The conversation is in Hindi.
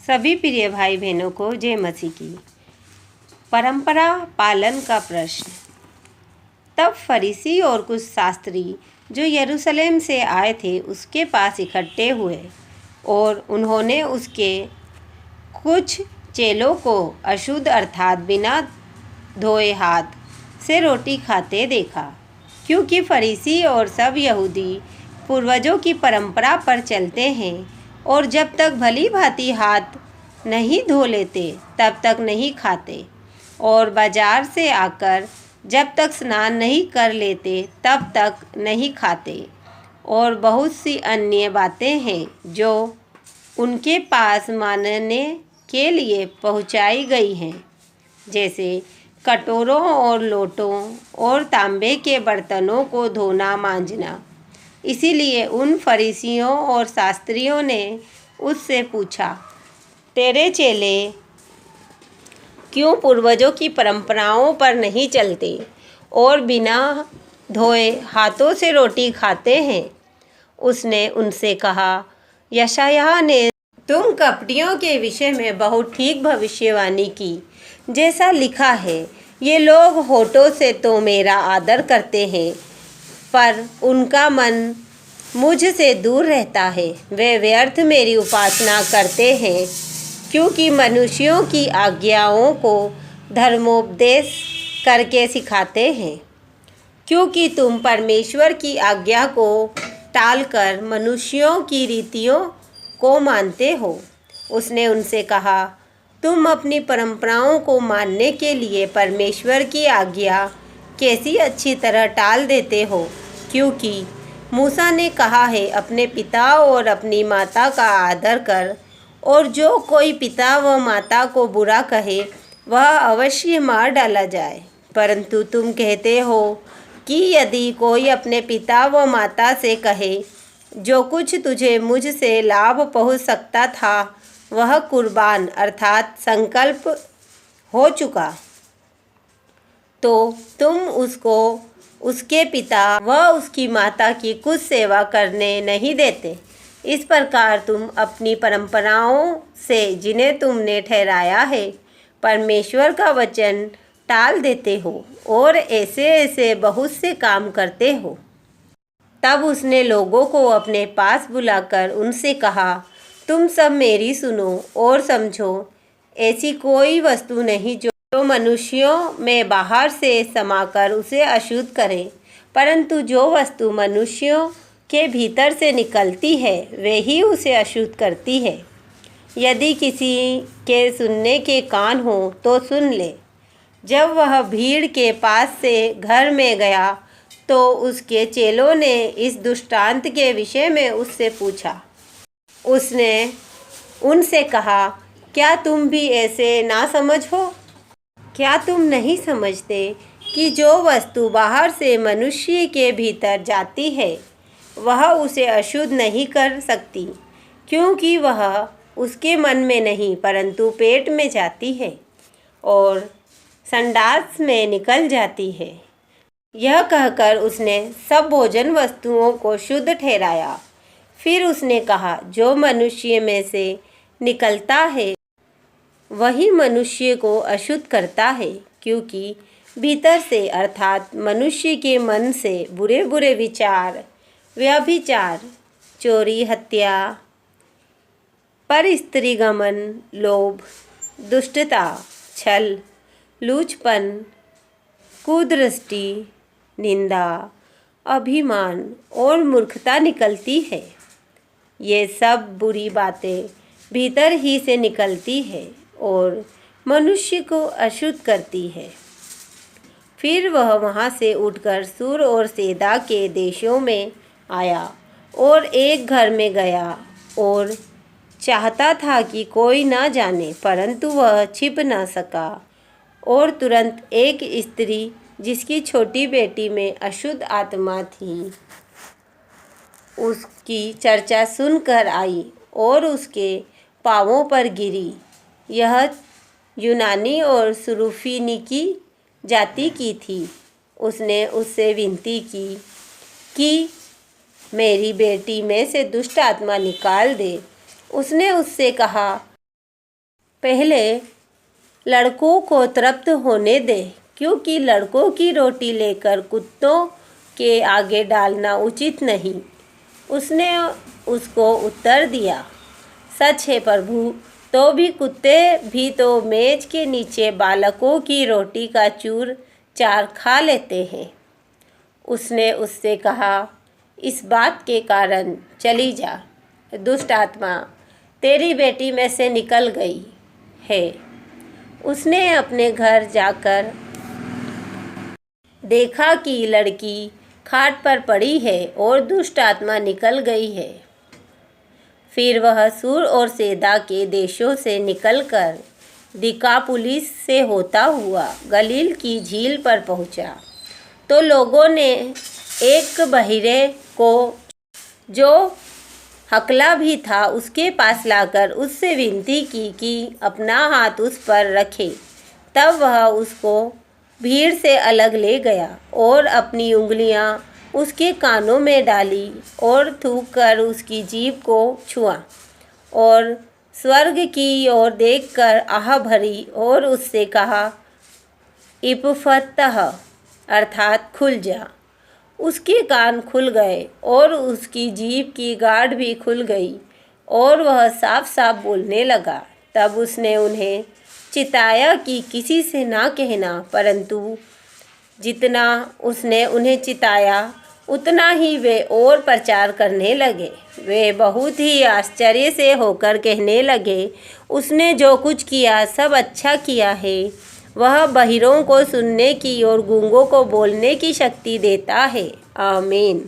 सभी प्रिय भाई बहनों को जय मसीह की। परंपरा पालन का प्रश्न। तब फरीसी और कुछ शास्त्री जो यरूशलेम से आए थे उसके पास इकट्ठे हुए और उन्होंने उसके कुछ चेलों को अशुद्ध अर्थात बिना धोए हाथ से रोटी खाते देखा, क्योंकि फरीसी और सब यहूदी पूर्वजों की परंपरा पर चलते हैं और जब तक भली भांति हाथ नहीं धो लेते तब तक नहीं खाते, और बाजार से आकर जब तक स्नान नहीं कर लेते तब तक नहीं खाते। और बहुत सी अन्य बातें हैं जो उनके पास मानने के लिए पहुंचाई गई हैं, जैसे कटोरों और लोटों और तांबे के बर्तनों को धोना मांजना। इसीलिए उन फरीसियों और शास्त्रियों ने उससे पूछा, तेरे चेले क्यों पूर्वजों की परंपराओं पर नहीं चलते और बिना धोए हाथों से रोटी खाते हैं? उसने उनसे कहा, यशायाह ने तुम कपटियों के विषय में बहुत ठीक भविष्यवाणी की, जैसा लिखा है, ये लोग होठों से तो मेरा आदर करते हैं पर उनका मन मुझ से दूर रहता है। वे व्यर्थ मेरी उपासना करते हैं, क्योंकि मनुष्यों की आज्ञाओं को धर्मोपदेश करके सिखाते हैं। क्योंकि तुम परमेश्वर की आज्ञा को टालकर मनुष्यों की रीतियों को मानते हो। उसने उनसे कहा, तुम अपनी परंपराओं को मानने के लिए परमेश्वर की आज्ञा कैसी अच्छी तरह टाल देते हो, क्योंकि मूसा ने कहा है, अपने पिता और अपनी माता का आदर कर, और जो कोई पिता व माता को बुरा कहे वह अवश्य मार डाला जाए। परंतु तुम कहते हो कि यदि कोई अपने पिता व माता से कहे, जो कुछ तुझे मुझसे लाभ पहुँच सकता था वह कुर्बान अर्थात संकल्प हो चुका, तो तुम उसको उसके पिता व उसकी माता की कुछ सेवा करने नहीं देते। इस प्रकार तुम अपनी परंपराओं से, जिन्हें तुमने ठहराया है, परमेश्वर का वचन टाल देते हो और ऐसे ऐसे बहुत से काम करते हो। तब उसने लोगों को अपने पास बुलाकर उनसे कहा, तुम सब मेरी सुनो और समझो। ऐसी कोई वस्तु नहीं जो मनुष्यों में बाहर से समाकर उसे अशुद्ध करे, परंतु जो वस्तु मनुष्यों के भीतर से निकलती है वे ही उसे अशुद्ध करती है। यदि किसी के सुनने के कान हो तो सुन ले। जब वह भीड़ के पास से घर में गया तो उसके चेलों ने इस दृष्टांत के विषय में उससे पूछा। उसने उनसे कहा, क्या तुम भी ऐसे ना समझ हो? क्या तुम नहीं समझते कि जो वस्तु बाहर से मनुष्य के भीतर जाती है वह उसे अशुद्ध नहीं कर सकती, क्योंकि वह उसके मन में नहीं परंतु पेट में जाती है और संडास में निकल जाती है। यह कहकर उसने सब भोजन वस्तुओं को शुद्ध ठहराया। फिर उसने कहा, जो मनुष्य में से निकलता है वही मनुष्य को अशुद्ध करता है, क्योंकि भीतर से अर्थात मनुष्य के मन से बुरे बुरे विचार, व्यभिचार, चोरी, हत्या, परस्त्रीगमन, लोभ, दुष्टता, छल, लूचपन, कुदृष्टि, निंदा, अभिमान और मूर्खता निकलती है। ये सब बुरी बातें भीतर ही से निकलती है और मनुष्य को अशुद्ध करती है। फिर वह वहाँ से उठकर सूर और सैदा के देशों में आया और एक घर में गया और चाहता था कि कोई ना जाने, परंतु वह छिप ना सका। और तुरंत एक स्त्री जिसकी छोटी बेटी में अशुद्ध आत्मा थी उसकी चर्चा सुनकर आई और उसके पांवों पर गिरी। यह यूनानी और सुरूफिनिकी जाति की थी। उसने उससे विनती की कि मेरी बेटी में से दुष्ट आत्मा निकाल दे। उसने उससे कहा, पहले लड़कों को तृप्त होने दे, क्योंकि लड़कों की रोटी लेकर कुत्तों के आगे डालना उचित नहीं। उसने उसको उत्तर दिया, सच है प्रभु, तो भी कुत्ते भी तो मेज के नीचे बालकों की रोटी का चूर चार खा लेते हैं। उसने उससे कहा, इस बात के कारण चली जा, दुष्ट आत्मा तेरी बेटी में से निकल गई है। उसने अपने घर जाकर देखा कि लड़की खाट पर पड़ी है और दुष्ट आत्मा निकल गई है। फिर वह सूर और सेदा के देशों से निकलकर दिकापुलिस से होता हुआ गलील की झील पर पहुंचा, तो लोगों ने एक बहिरे को, जो हकला भी था, उसके पास लाकर उससे विनती की कि अपना हाथ उस पर रखे। तब वह उसको भीड़ से अलग ले गया और अपनी उंगलियां उसके कानों में डाली और थूक कर उसकी जीभ को छुआ और स्वर्ग की ओर देखकर आह भरी और उससे कहा, इप्फतह, अर्थात खुल जा। उसके कान खुल गए और उसकी जीभ की गांठ भी खुल गई और वह साफ साफ बोलने लगा। तब उसने उन्हें चिताया कि किसी से ना कहना, परंतु जितना उसने उन्हें चिताया उतना ही वे और प्रचार करने लगे। वे बहुत ही आश्चर्य से होकर कहने लगे, उसने जो कुछ किया सब अच्छा किया है। वह बहिरों को सुनने की और गूंगों को बोलने की शक्ति देता है। आमीन।